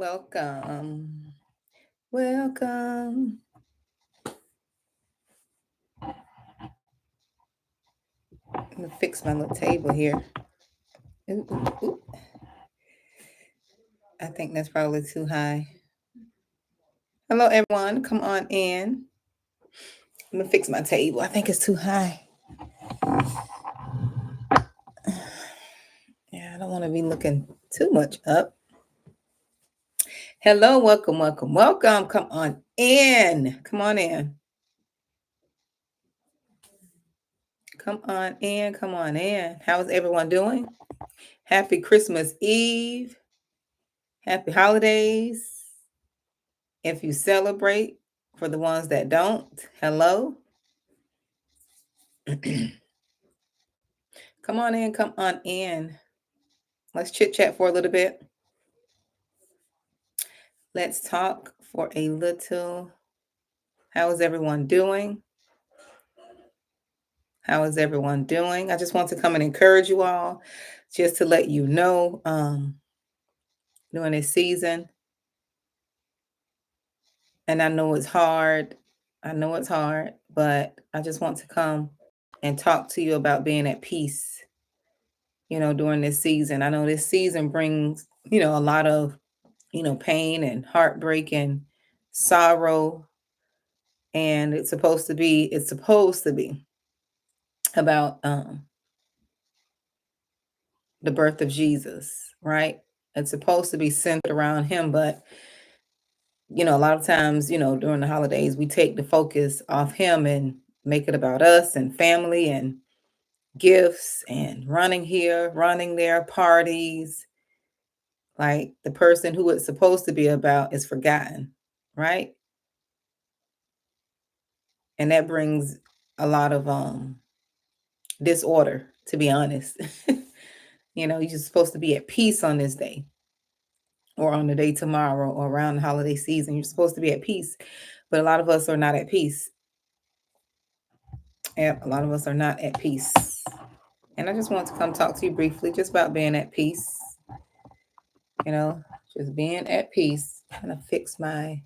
Welcome. Welcome. Let me fix my little table here. Ooh, ooh, ooh. I think that's probably too high. Hello, everyone. Come on in. Let me fix my table. I think it's too high. Yeah, I don't want to be looking too much up. Hello, welcome, welcome, welcome. Come on in. Come on in. Come on in. Come on in. How is everyone doing? Happy Christmas Eve. Happy holidays. If you celebrate, for the ones that don't, hello. Come on in. Come on in. Let's chit chat for a little bit. Let's talk for a little. How is everyone doing? How is everyone doing? I just want to come and encourage you all, just to let you know, during this season. And I know it's hard. I know it's hard, but I just want to come and talk to you about being at peace, during this season. I know this season brings, a lot of, pain and heartbreak and sorrow. And it's supposed to be about the birth of Jesus, right? It's supposed to be centered around him, but a lot of times, during the holidays, we take the focus off him and make it about us and family and gifts and running here, running there, parties. Like the person who it's supposed to be about is forgotten, right? And that brings a lot of disorder, to be honest. You're just supposed to be at peace on this day or on the day tomorrow or around the holiday season. You're supposed to be at peace, but a lot of us are not at peace. Yep, a lot of us are not at peace. And I just want to come talk to you briefly just about being at peace, you know, just being at peace. I'm going to fix my,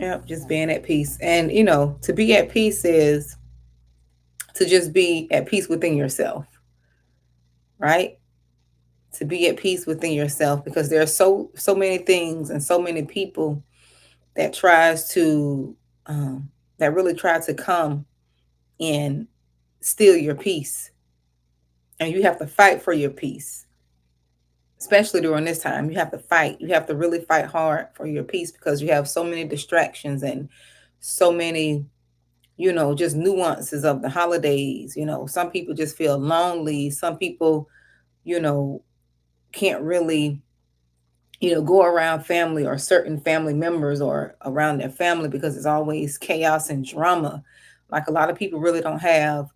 yep, just being at peace. And, to be at peace is to just be at peace within yourself, right? To be at peace within yourself, because there are so many things and so many people that tries to that really try to come and steal your peace, and you have to fight for your peace. Especially during this time, you have to fight. You have to really fight hard for your peace, because you have so many distractions and so many, just nuances of the holidays. Some people just feel lonely. Some people, you know can't really, go around family or certain family members or around their family, because it's always chaos and drama. Like a lot of people really don't have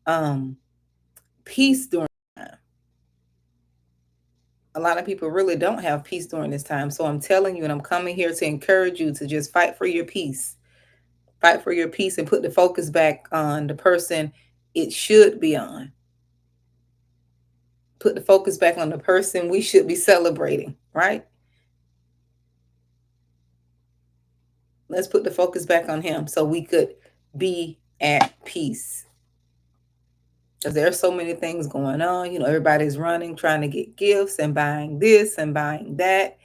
um peace during time. A lot of people really don't have peace during this time. So I'm telling you, and I'm coming here to encourage you to just fight for your peace. Fight for your peace and put the focus back on the person it should be on. Put the focus back on the person we should be celebrating, right? Let's put the focus back on him so we could be at peace. Because there are so many things going on. Everybody's running, trying to get gifts and buying this and buying that.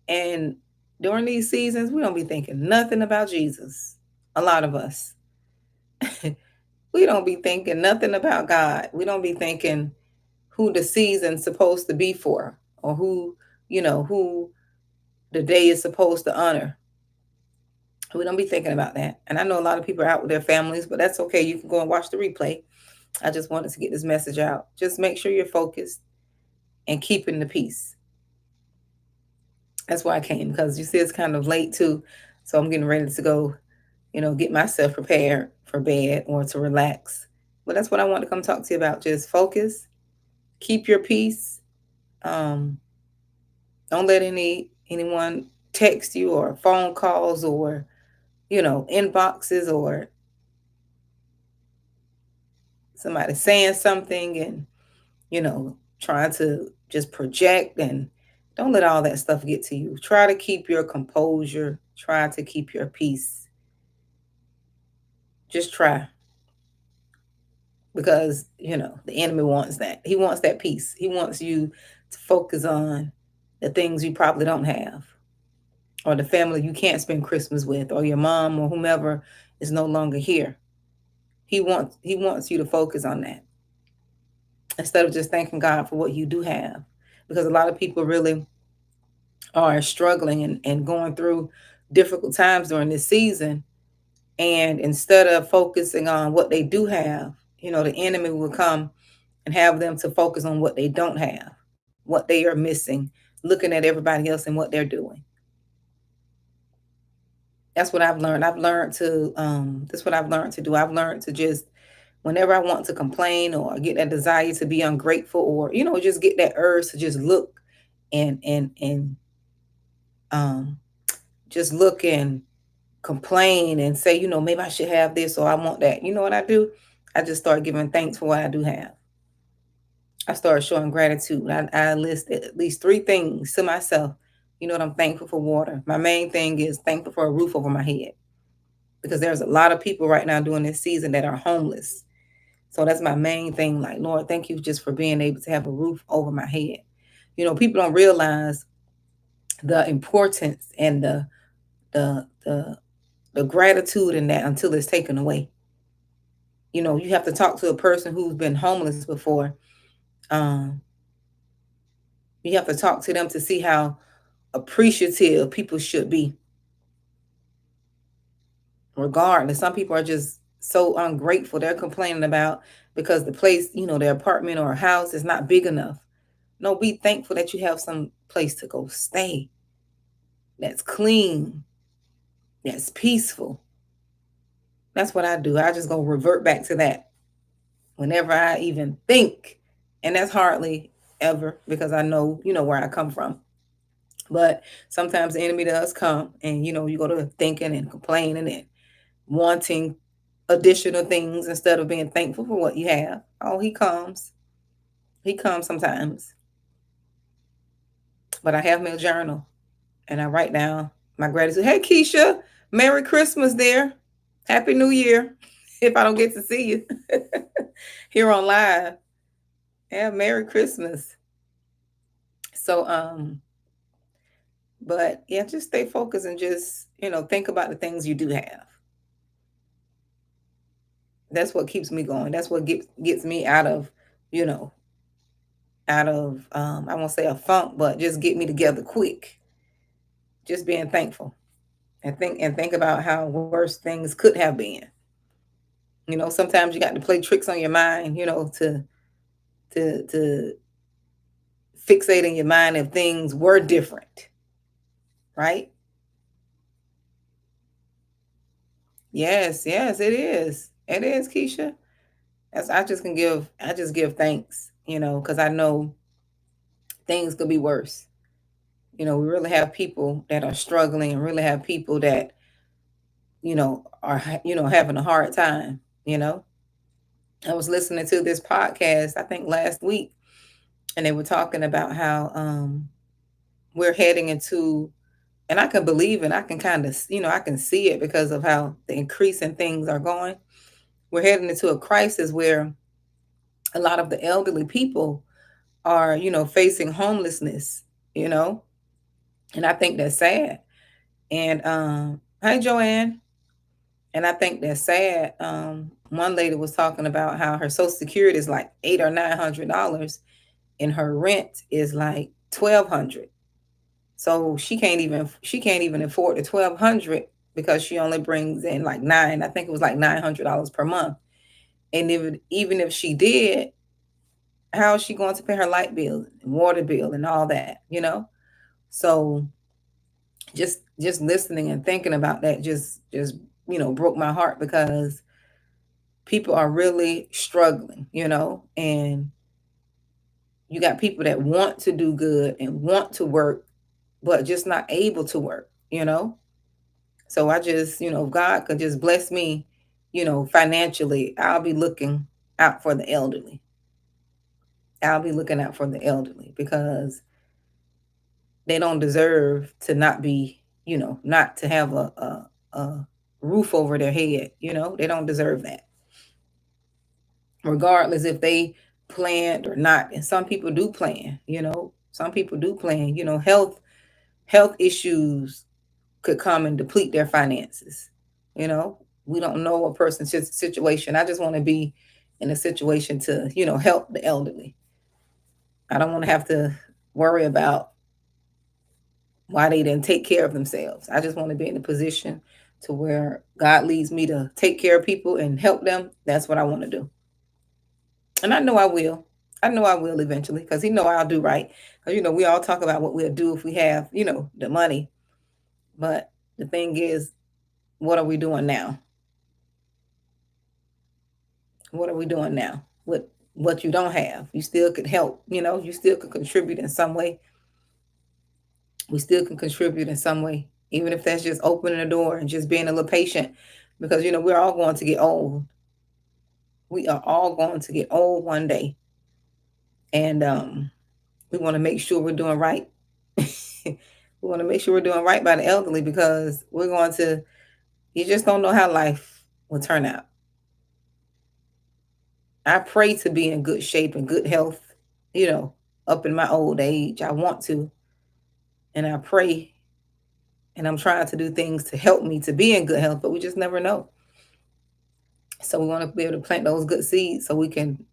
And during these seasons, we don't be thinking nothing about Jesus. A lot of us. We don't be thinking nothing about God. We don't be thinking who the season's supposed to be for, or who the day is supposed to honor. We don't be thinking about that. And I know a lot of people are out with their families, but that's okay. You can go and watch the replay. I just wanted to get this message out. Just make sure you're focused and keeping the peace. That's why I came, because you see it's kind of late too. So I'm getting ready to go, get myself prepared for bed or to relax. But that's what I want to come talk to you about. Just focus, keep your peace. Um, don't let anyone text you or phone calls or, inboxes or somebody saying something and, trying to just project, and don't let all that stuff get to you. Try to keep your composure. Try to keep your peace. Just try, because the enemy wants that. He wants that peace. He wants you to focus on the things you probably don't have, or the family you can't spend Christmas with, or your mom or whomever is no longer here. He wants you to focus on that instead of just thanking God for what you do have. Because a lot of people really are struggling and going through difficult times during this season. And instead of focusing on what they do have, the enemy will come and have them to focus on what they don't have, what they are missing, looking at everybody else and what they're doing. That's what I've learned. That's what I've learned to do. I've learned to just, whenever I want to complain or get that desire to be ungrateful, or, just get that urge to just look and um just look and complain and say, maybe I should have this, or I want that. You know what I do? I just start giving thanks for what I do have. I started showing gratitude. I list at least 3 things to myself. What I'm thankful for: water. My main thing is thankful for a roof over my head, because there's a lot of people right now during this season that are homeless. So that's my main thing. Like, Lord, thank you just for being able to have a roof over my head. People don't realize the importance and the gratitude in that until it's taken away. You have to talk to a person who's been homeless before. Um, you have to talk to them to see how appreciative people should be. Regardless, some people are just so ungrateful. They're complaining about because the place, their apartment or house is not big enough. No, be thankful that you have some place to go stay that's clean, that's peaceful. That's what I do. I just go revert back to that whenever I even think. And that's hardly ever, because I know, where I come from. But sometimes the enemy does come, and, you go to thinking and complaining and wanting additional things instead of being thankful for what you have. Oh, he comes. He comes sometimes. But I have my journal, and I write down my gratitude. Hey, Keisha, Merry Christmas there. Happy New Year. If I don't get to see you here on live. Yeah, Merry Christmas. So, but yeah, just stay focused and just, think about the things you do have. That's what keeps me going. That's what gets me out of, you know, I won't say a funk, but just get me together quick. Just being thankful, and think about how worse things could have been. Sometimes you got to play tricks on your mind, to fixate in your mind if things were different, right? Yes, yes, it is. It is, Keisha. I just give thanks, because I know things could be worse. We really have people that are struggling, and really have people that, are, having a hard time, I was listening to this podcast, I think last week, and they were talking about how we're heading into, and I can believe it, I can kind of, I can see it because of how the increase in things are going. We're heading into a crisis where a lot of the elderly people are, facing homelessness, you know, and I think that's sad. And hi Joanne. And I think that's sad. One lady was talking about how her Social Security is like $800 or $900, and her rent is like 1,200. So she can't even afford the 1,200 because she only brings in like nine. I think it was like $900 per month. And even if she did, how is she going to pay her light bill, and water bill, and all that? So just listening and thinking about that just broke my heart, because people are really struggling, and you got people that want to do good and want to work, but just not able to work. So I just, if God could just bless me, financially, I'll be looking out for the elderly. I'll be looking out for the elderly because they don't deserve to not be, not to have a roof over their head. They don't deserve that, regardless if they planned or not. And some people do plan. Some people do plan. Health issues could come and deplete their finances. We don't know a person's situation. I just want to be in a situation to, help the elderly. I don't want to have to worry about why they didn't take care of themselves. I just want to be in a position to where God leads me to take care of people and help them. That's what I want to do. And I know I will. I know I will eventually, because He know I'll do right. Because, we all talk about what we'll do if we have, the money. But the thing is, what are we doing now? What are we doing now with what you don't have? You still could help, you still could contribute in some way. We still can contribute in some way, even if that's just opening the door and just being a little patient, because, we're all going to get old. We are all going to get old one day. And we want to make sure we're doing right. We want to make sure we're doing right by the elderly, because you just don't know how life will turn out. I pray to be in good shape and good health, up in my old age. I want to. And I pray, and I'm trying to do things to help me to be in good health, but we just never know. So we want to be able to plant those good seeds so we can,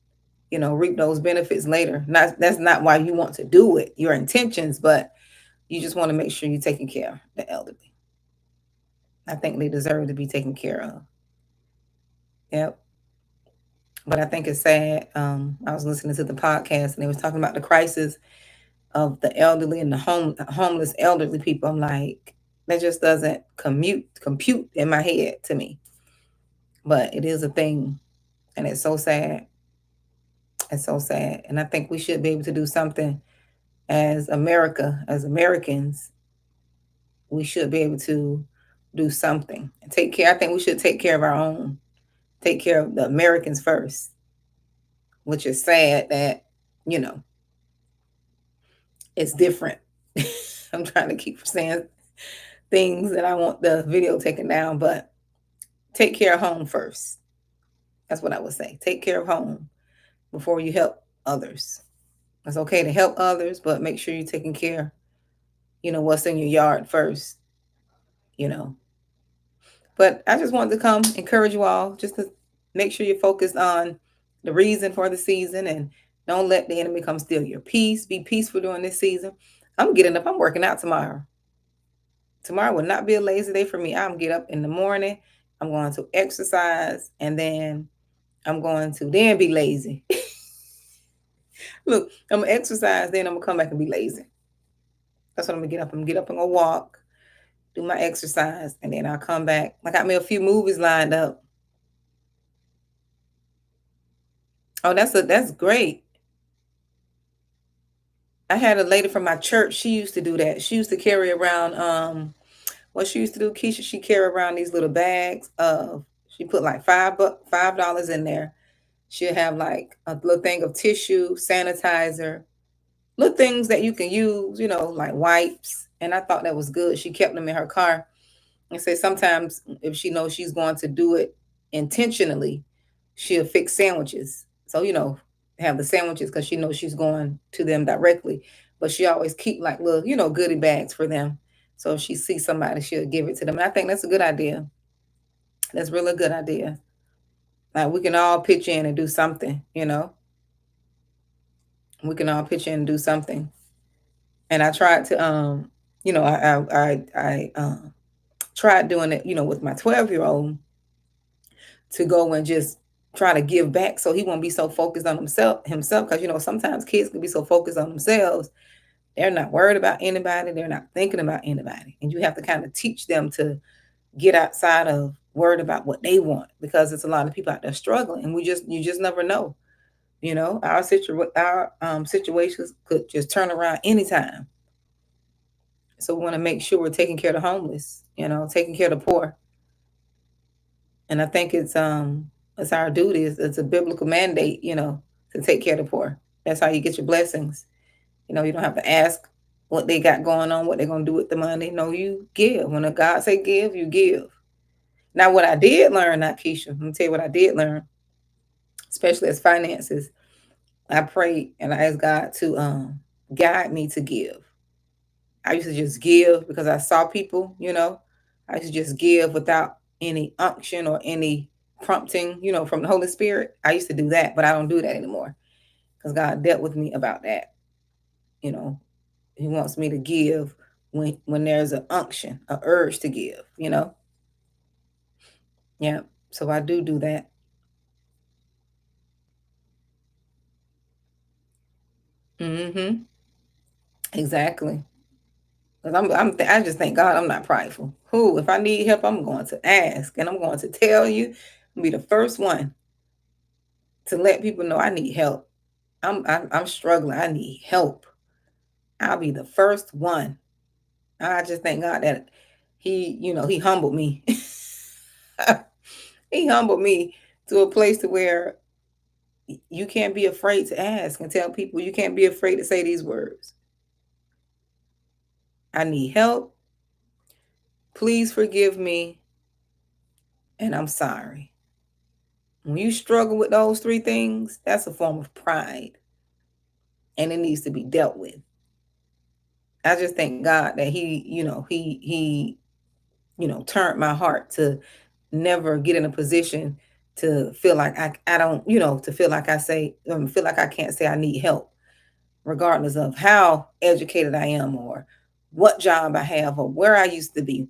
reap those benefits later. That's not why you want to do it, your intentions, but you just want to make sure you're taking care of the elderly. I think they deserve to be taken care of. Yep. But I think it's sad. I was listening to the podcast, and they was talking about the crisis of the elderly and the homeless elderly people. I'm like, that just doesn't compute in my head to me. But it is a thing, and it's so sad. It's so sad. And I think we should be able to do something as Americans. We should be able to do something and take care. I think we should take care of our own, take care of the Americans first, which is sad that, it's different. I'm trying to keep saying things that I want the video taken down, but take care of home first. That's what I would say. Take care of home before you help others. It's okay to help others, but make sure you're taking care, what's in your yard first, But I just wanted to come encourage you all just to make sure you're focused on the reason for the season, and don't let the enemy come steal your peace. Be peaceful during this season. I'm getting up. I'm working out tomorrow. Tomorrow will not be a lazy day for me. I'm get up in the morning. I'm going to exercise, and then I'm going to then be lazy. Look, I'm going to exercise, then I'm going to come back and be lazy. That's what I'm going to get up. I'm going to get up and go walk, do my exercise, and then I'll come back. I got me a few movies lined up. Oh, that's great. I had a lady from my church. She used to do that. She used to carry around what she used to do, Keisha, she carry around these little bags of, she put like $5 in there. She'll have like a little thing of tissue, sanitizer, little things that you can use, like wipes. And I thought that was good. She kept them in her car and said sometimes if she knows she's going to do it intentionally, she'll fix sandwiches. So, have the sandwiches because she knows she's going to them directly. But she always keep like little, goodie bags for them. So if she sees somebody, she'll give it to them. And I think that's a good idea. That's really a good idea. Like we can all pitch in and do something, We can all pitch in and do something. And I tried to, I tried doing it, with my 12-year-old to go and just try to give back so he won't be so focused on himself because, sometimes kids can be so focused on themselves. They're not worried about anybody. They're not thinking about anybody. And you have to kind of teach them to get outside of worried about what they want, because it's a lot of people out there struggling, and you just never know. Our situations could just turn around anytime. So we want to make sure we're taking care of the homeless, taking care of the poor. And I think it's our duty. It's a biblical mandate, to take care of the poor. That's how you get your blessings. You don't have to ask what they got going on, what they're gonna do with the money. No, you give. When a God say give, you give. Now, what I did learn, not Keisha, let me tell you what I did learn, especially as finances. I prayed and I asked God to guide me to give. I used to just give because I saw people. I used to just give without any unction or any prompting from the Holy Spirit. I used to do that, but I don't do that anymore because God dealt with me about that. You know, He wants me to give when there's an unction, an urge to give. Yeah. So I do that. Mm-hmm. Exactly. Because I just thank God I'm not prideful. Who, if I need help, I'm going to ask and I'm going to tell you, be the first one to let people know I need help. I'm struggling. I need help. I'll be the first one. I just thank God that He humbled me. He humbled me to a place to where you can't be afraid to ask and tell people. You can't be afraid to say these words. I need help. Please forgive me. And I'm sorry. When you struggle with those three things, that's a form of pride and it needs to be dealt with. I just thank God that he turned my heart to never get in a position to feel like I don't to feel like feel like I can't say I need help, regardless of how educated I am or what job I have or where I used to be.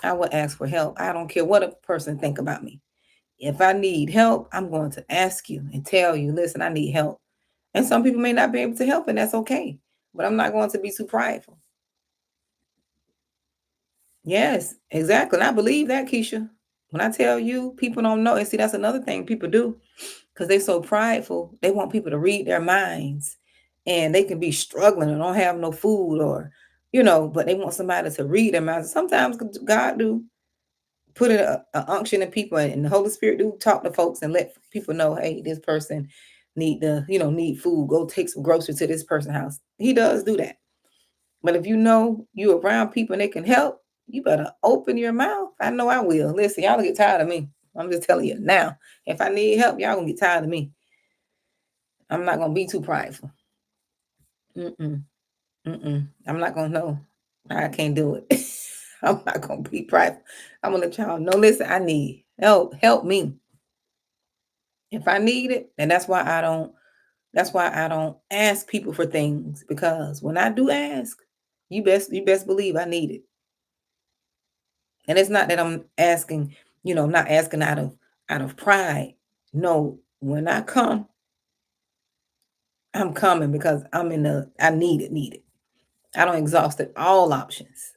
I would ask for help. I don't care what a person think about me. If I need help, I'm going to ask you and tell you, listen, I need help. And some people may not be able to help, and that's okay. But I'm not going to be too prideful. Yes, exactly. And I believe that, Keisha. When I tell you, people don't know. And see, that's another thing people do because they're so prideful. They want people to read their minds and they can be struggling and don't have no food but they want somebody to read their minds. Sometimes God do put a unction in people and the Holy Spirit do talk to folks and let people know, hey, this person need food. Go take some groceries to this person's house. He does do that. But if you know you around people and they can help, you better open your mouth. I know I will. Listen, y'all get tired of me. I'm just telling you now. If I need help, y'all gonna get tired of me. I'm not gonna be too prideful. Mm-mm. Mm-mm. I'm not gonna know. I can't do it. I'm not gonna be prideful. I'm gonna let y'all know. Listen, I need help. Help me. If I need it, and that's why I don't ask people for things because when I do ask, you best believe I need it. And it's not that I'm asking, I'm not asking out of pride. No, when I come, I'm coming because I need it. I don't exhaust it all options.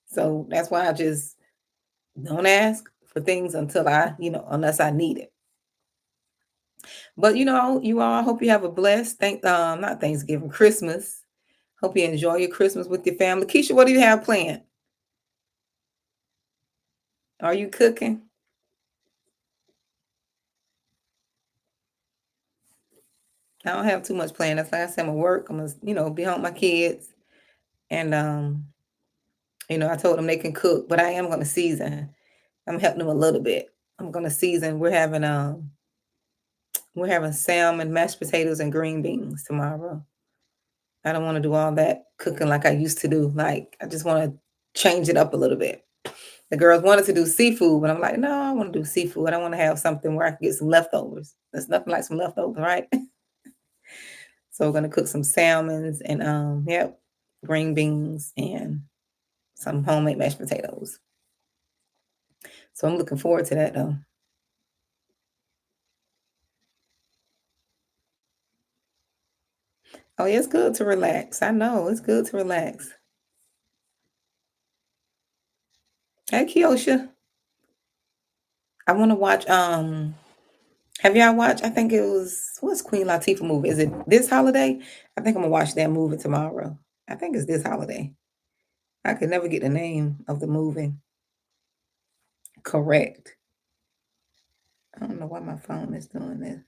So that's why I just don't ask for things unless I need it. But you all hope you have a blessed not Thanksgiving, Christmas. Hope you enjoy your Christmas with your family. Keisha, what do you have planned? Are you cooking? I don't have too much planned. That's like I said, I'm gonna work. I'm gonna be home with my kids. And I told them they can cook, but I am gonna season. I'm helping them a little bit. I'm gonna season. We're having salmon, mashed potatoes, and green beans tomorrow. I don't want to do all that cooking like I used to do. Like I just want to change it up a little bit. The girls wanted to do seafood, but I'm like, no, I want to do seafood. I don't want to have something where I can get some leftovers. There's nothing like some leftovers, right? So we're gonna cook some salmons and yep, green beans and some homemade mashed potatoes. So I'm looking forward to that though. Oh, yeah, it's good to relax. I know it's good to relax. Hey, Kiosha, I want to watch. Have y'all watched? I think it was what's Queen Latifah movie? Is it this holiday? I think I'm gonna watch that movie tomorrow. I think it's this holiday. I could never get the name of the movie correct. I don't know why my phone is doing this.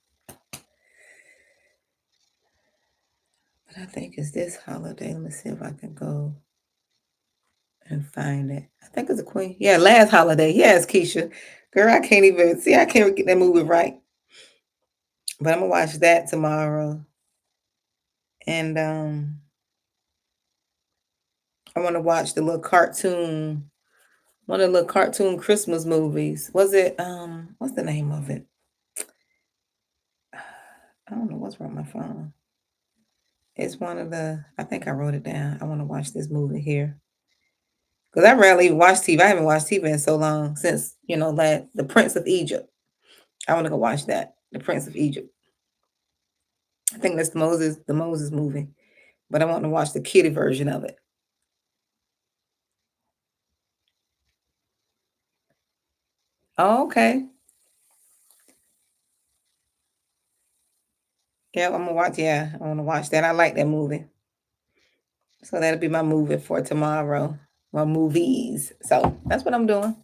I think it's this holiday. Let me see if I can go and find it. I think it's a Queen. Yeah, last holiday. Yes, Keisha. Girl, I can't even see. I can't get that movie right. But I'm gonna watch that tomorrow. And I want to watch the little cartoon, one of the little cartoon Christmas movies. Was it what's the name of it? I don't know what's wrong with my phone. It's one of the I think I wrote it down. I want to watch this movie here. Because I rarely watch TV. I haven't watched TV in so long since, that The Prince of Egypt. I want to go watch that. The Prince of Egypt. I think that's the Moses movie. But I want to watch the kiddie version of it. Oh, okay. Yeah, I'm gonna watch. Yeah, I want to watch that. I like that movie. So that'll be my movie for tomorrow. My movies. So that's what I'm doing.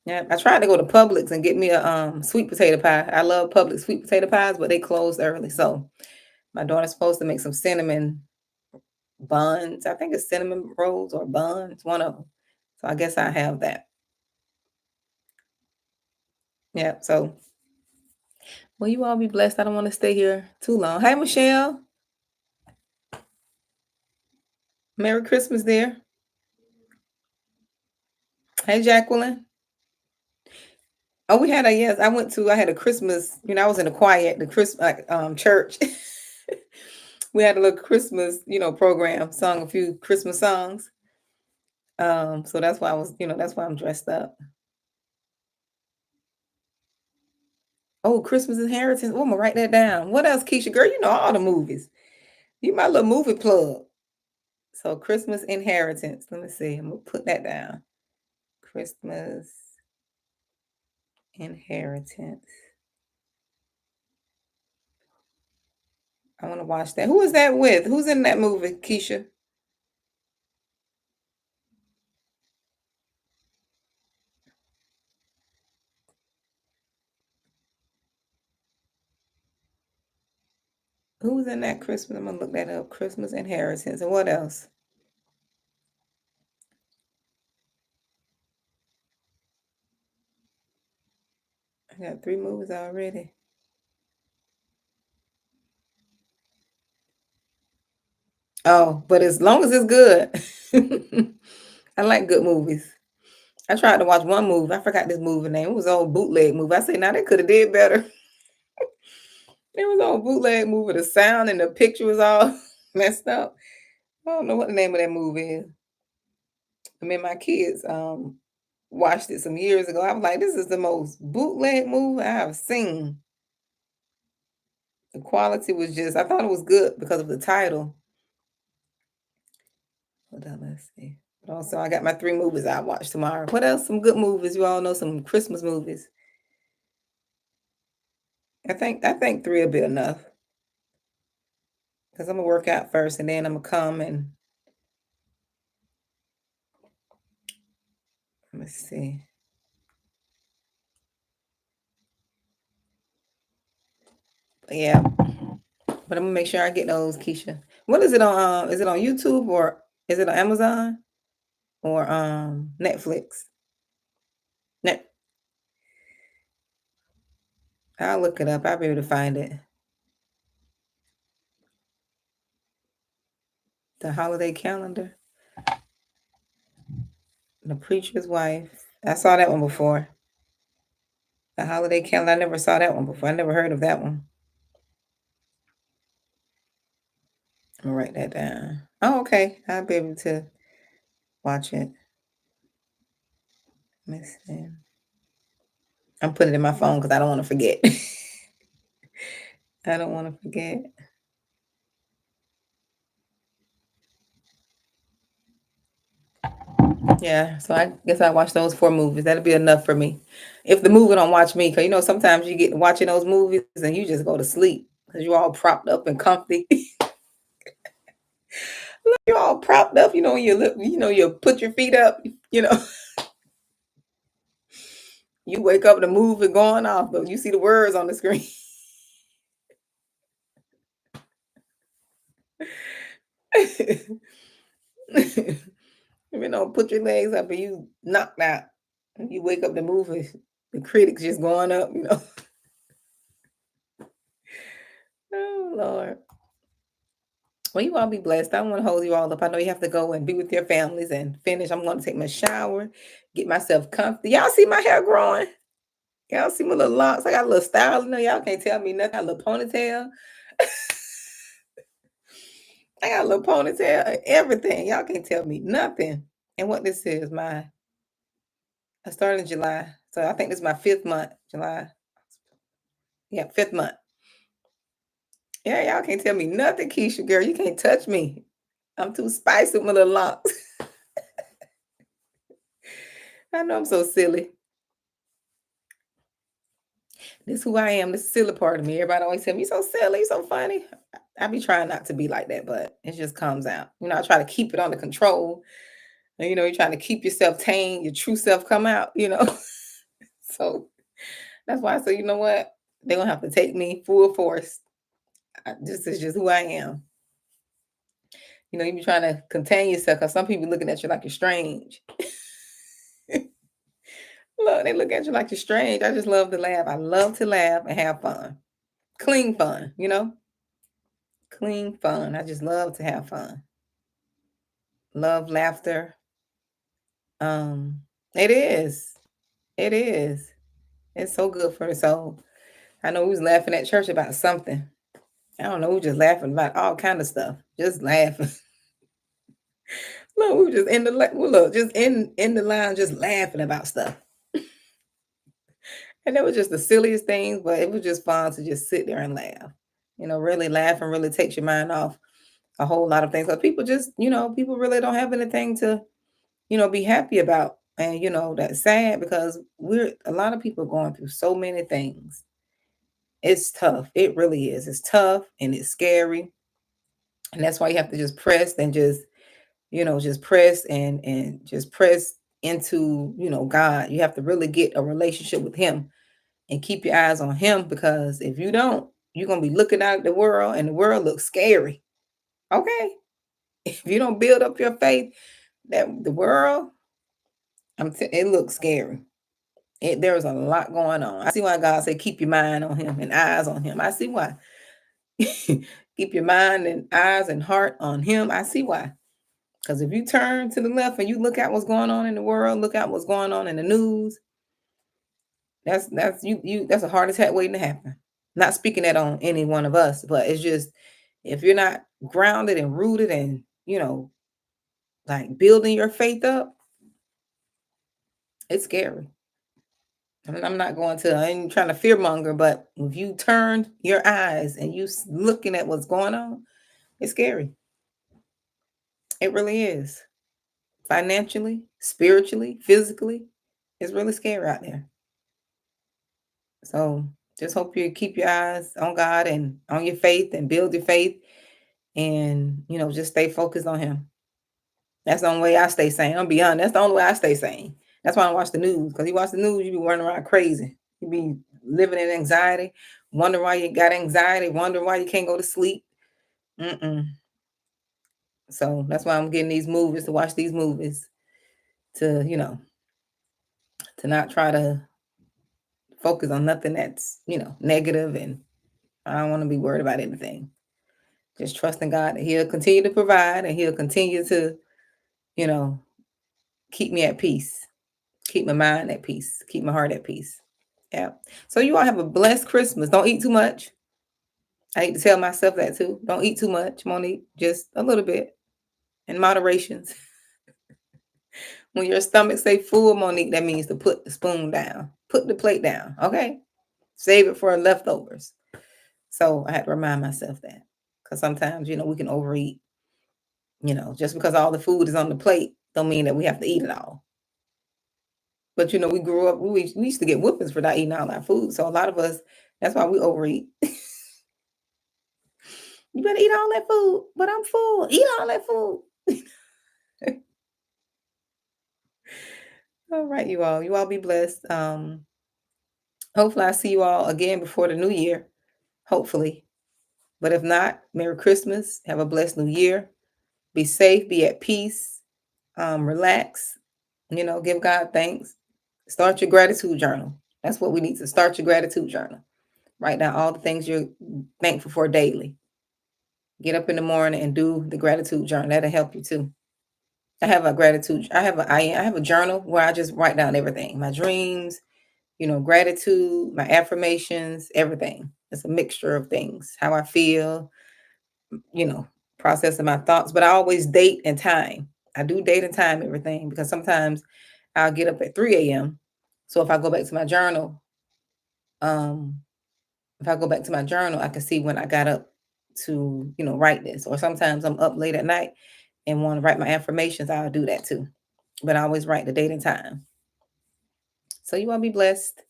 Yeah, I tried to go to Publix and get me a sweet potato pie. I love Publix sweet potato pies, but they closed early. So my daughter's supposed to make some cinnamon buns. I think it's cinnamon rolls or buns, one of them. So I guess I have that. Yeah. So well, you all be blessed. I don't want to stay here too long. Hey, Michelle. Merry Christmas, there. Hey, Jacqueline. Oh, we had a yes. I had a Christmas. I was in the choir at the Christmas church. We had a little Christmas, program. Sung a few Christmas songs. So that's why that's why I'm dressed up. Oh, Christmas Inheritance. Oh, I'm gonna write that down. What else, Keisha? Girl, you know all the movies. You my little movie plug. So Christmas Inheritance. Let me see. I'm gonna put that down. Christmas Inheritance. I want to watch that. Who is that with? Who's in that movie, Keisha? Who's in that Christmas? I'm gonna look that up. Christmas Inheritance. And what else? I got 3 movies already. Oh, but as long as it's good. I like good movies. I tried to watch one movie. I forgot this movie name. It was an old bootleg movie. I said, now they could have did better. It was an old bootleg movie. The sound and the picture was all messed up. I don't know what the name of that movie is. I mean, my kids watched it some years ago. I was like, this is the most bootleg movie I have seen. The quality was just, I thought it was good because of the title. Hold on, let's see. But also, I got my 3 movies I watch tomorrow. What else? Some good movies. You all know some Christmas movies. I think 3 will be enough because I'm gonna work out first, and then I'm gonna come and let me see. But yeah, but I'm gonna make sure I get those, Keisha. What is it on? Is it on YouTube or is it on Amazon or Netflix? Net. I'll look it up. I'll be able to find it. The holiday calendar. The preacher's wife. I saw that one before. The holiday calendar. I never saw that one before. I never heard of that one. I'm gonna write that down. Oh, okay. I'll be able to watch it. Let me see. I'm putting it in my phone because I don't want to forget. I don't want to forget. Yeah, so I guess I watch those 4 movies. That'll be enough for me. If the movie don't watch me, because sometimes you get watching those movies and you just go to sleep because you're all propped up and comfy. You're all propped up. You put your feet up. You know, you wake up, the movie going off, but you see the words on the screen. Put your legs up and you knocked out. And you wake up the movie, the critics just going up. Oh Lord. Well, you all be blessed. I don't want to hold you all up. I know you have to go and be with your families and finish. I'm going to take my shower, get myself comfy. Y'all see my hair growing? Y'all see my little locks? I got a little style in there. Y'all can't tell me nothing. I got a little ponytail. I got a little ponytail, everything. Y'all can't tell me nothing. And what this is, I started in July. So I think this is my 5th month, July. Yeah, 5th month. Yeah, y'all can't tell me nothing, Keisha, girl. You can't touch me. I'm too spicy with my little locks. I know I'm so silly. This is who I am. This is silly part of me. Everybody always tell me, you so silly, you so funny. I be trying not to be like that, but it just comes out. I try to keep it under control. And, you're trying to keep yourself tame, your true self come out. So that's why I say, you know what? They're going to have to take me full force. This is just who I am. You be trying to contain yourself because some people looking at you like you're strange. Look, they look at you like you're strange. I just love to laugh. I love to laugh and have fun. Clean fun. Clean fun. I just love to have fun. Love laughter. It is. It is. It's so good for the soul. I know we was laughing at church about something. I don't know. We just laughing about all kind of stuff. Just laughing. Look, we were just just in the line, just laughing about stuff. And it was just the silliest things, but it was just fun to just sit there and laugh. Really laugh and really takes your mind off a whole lot of things. But people just, people really don't have anything to, be happy about. And that's sad because a lot of people are going through so many things. It's tough. It really is. It's tough and it's scary. And that's why you have to just press and just press and just press into, God. You have to really get a relationship with him and keep your eyes on him, because if you don't, you're going to be looking out at the world and the world looks scary. Okay. If you don't build up your faith, that the world, it looks scary. There's a lot going on. I see why God said, keep your mind on him and eyes on him. I see why. Keep your mind and eyes and heart on him. I see why. Because if you turn to the left and you look at what's going on in the world, look at what's going on in the news, that's a heart attack waiting to happen. Not speaking that on any one of us, but it's just, if you're not grounded and rooted and, like building your faith up, it's scary. I'm not I ain't trying to fearmonger, but if you turn your eyes and you looking at what's going on, it's scary. It really is. Financially, spiritually, physically, it's really scary out there. So just hope you keep your eyes on God and on your faith and build your faith and, just stay focused on him. That's the only way I stay sane. I'll be honest. That's the only way I stay sane. That's why I don't watch the news. Because you watch the news, you be running around crazy. You be living in anxiety, wondering why you got anxiety, wondering why you can't go to sleep. So that's why I'm getting these movies, to watch these movies, to, to not try to focus on nothing that's, negative, and I don't want to be worried about anything. Just trusting God that he'll continue to provide and he'll continue to, keep me at peace, keep my mind at peace, keep my heart at peace. Yeah. So you all have a blessed Christmas. Don't eat too much. I need to tell myself that too. Don't eat too much, Monique. Just a little bit in moderation. When your stomach say full, Monique, that means to put the spoon down, put the plate down. Okay. Save it for leftovers. So I had to remind myself that, because sometimes, we can overeat. Just because all the food is on the plate don't mean that we have to eat it all. But we grew up, we used to get whoopings for not eating all our food. So a lot of us, that's why we overeat. You better eat all that food, but I'm full. Eat all that food. All right, you all. You all be blessed. Hopefully I see you all again before the new year. Hopefully. But if not, Merry Christmas. Have a blessed new year. Be safe, be at peace, relax, give God thanks. Start your gratitude journal. That's what we need to start your gratitude journal. Write down all the things you're thankful for daily. Get up in the morning and do the gratitude journal. That'll help you too. I have a journal where I just write down everything. My dreams, gratitude, my affirmations, everything. It's a mixture of things. How I feel, you know, processing my thoughts, but I always date and time. I do date and time everything because sometimes I'll get up at 3 a.m. So um, if I go back to my journal, I can see when I got up to, write this. Or sometimes I'm up late at night and want to write my affirmations, I'll do that too. But I always write the date and time. So you all be blessed.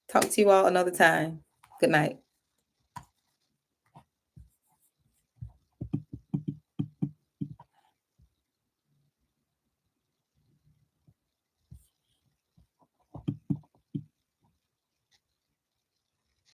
Talk to you all another time. Good night.